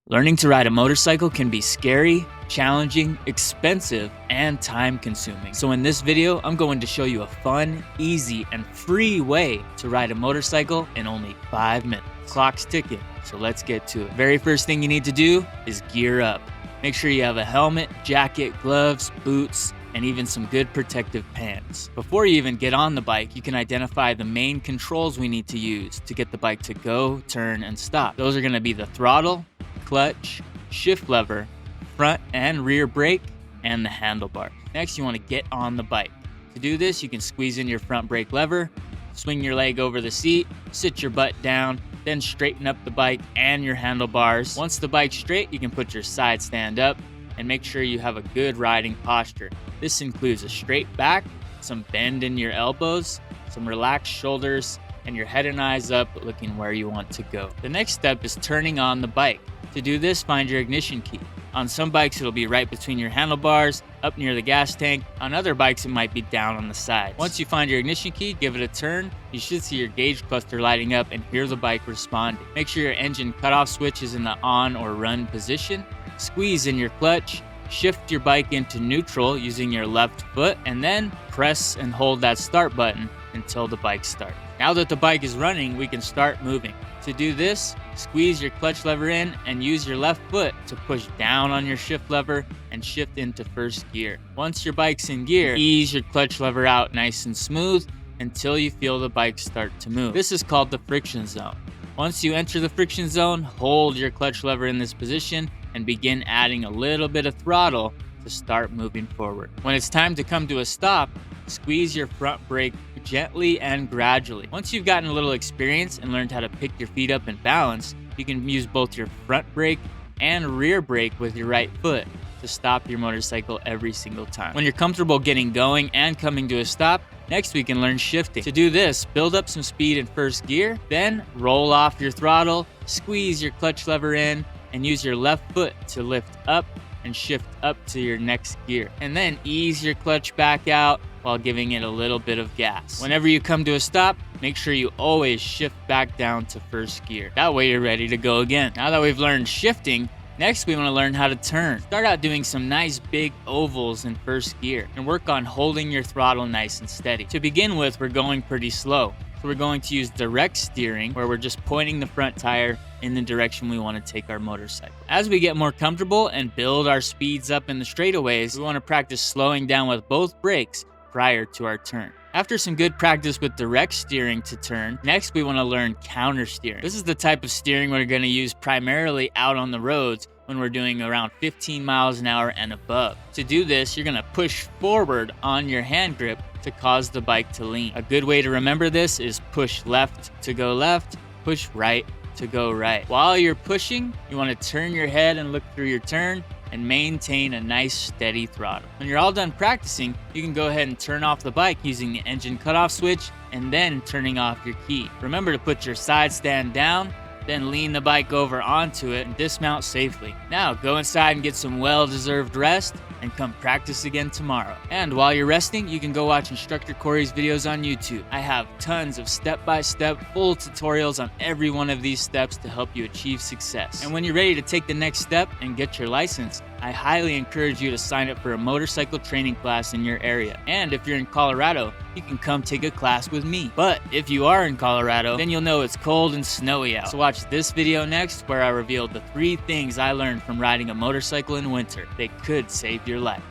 Learning to ride a motorcycle can be scary, challenging, expensive, and time-consuming. So in this video, I'm going to show you a fun, easy, and free way to ride a motorcycle in only 5 minutes. Clock's ticking, so let's get to it. Very first thing you need to do is gear up. Make sure you have a helmet, jacket, gloves, boots, and even some good protective pants. Before you even get on the bike, you can identify the main controls we need to use to get the bike to go, turn, and stop. Those are gonna be the throttle, clutch, shift lever, front and rear brake, and the handlebar. Next, you want to get on the bike. To do this, you can squeeze in your front brake lever, swing your leg over the seat, sit your butt down, then straighten up the bike and your handlebars. Once the bike's straight, you can put your side stand up and make sure you have a good riding posture. This includes a straight back, some bend in your elbows, some relaxed shoulders, and your head and eyes up, looking where you want to go. The next step is turning on the bike. To do this, find your ignition key. On some bikes, it'll be right between your handlebars, up near the gas tank. On other bikes, it might be down on the side. Once you find your ignition key, give it a turn. You should see your gauge cluster lighting up and hear the bike responding. Make sure your engine cutoff switch is in the on or run position. Squeeze in your clutch. Shift your bike into neutral using your left foot, and then press and hold that start button until the bike starts. Now that the bike is running, we can start moving. To do this, squeeze your clutch lever in and use your left foot to push down on your shift lever and shift into first gear. Once your bike's in gear, ease your clutch lever out nice and smooth until you feel the bike start to move. This is called the friction zone. Once you enter the friction zone, hold your clutch lever in this position and begin adding a little bit of throttle to start moving forward. When it's time to come to a stop, squeeze your front brake gently and gradually. Once you've gotten a little experience and learned how to pick your feet up and balance, you can use both your front brake and rear brake with your right foot to stop your motorcycle every single time. When you're comfortable getting going and coming to a stop, next we can learn shifting. To do this, build up some speed in first gear, then roll off your throttle, squeeze your clutch lever in, and use your left foot to lift up and shift up to your next gear. And then ease your clutch back out while giving it a little bit of gas. Whenever you come to a stop, make sure you always shift back down to first gear. That way you're ready to go again. Now that we've learned shifting, next we want to learn how to turn. Start out doing some nice big ovals in first gear and work on holding your throttle nice and steady. To begin with, we're going pretty slow. So we're going to use direct steering, where we're just pointing the front tire in the direction we want to take our motorcycle. As we get more comfortable and build our speeds up in the straightaways, we want to practice slowing down with both brakes prior to our turn. After some good practice with direct steering to turn, next we want to learn counter steering. This is the type of steering we're going to use primarily out on the roads when we're doing around 15 miles an hour and above. To do this, you're going to push forward on your hand grip to cause the bike to lean. A good way to remember this is push left to go left, push right to go right. While you're pushing, you want to turn your head and look through your turn and maintain a nice steady throttle. When you're all done practicing, you can go ahead and turn off the bike using the engine cutoff switch and then turning off your key. Remember to put your side stand down, then lean the bike over onto it and dismount safely. Now go inside and get some well-deserved rest and come practice again tomorrow. And while you're resting, you can go watch Instructor Cory's videos on YouTube. I have tons of step-by-step full tutorials on every one of these steps to help you achieve success. And when you're ready to take the next step and get your license, I highly encourage you to sign up for a motorcycle training class in your area. And if you're in Colorado, you can come take a class with me. But if you are in Colorado, then you'll know it's cold and snowy out. So watch this video next, where I reveal the 3 things I learned from riding a motorcycle in winter. They could save your life.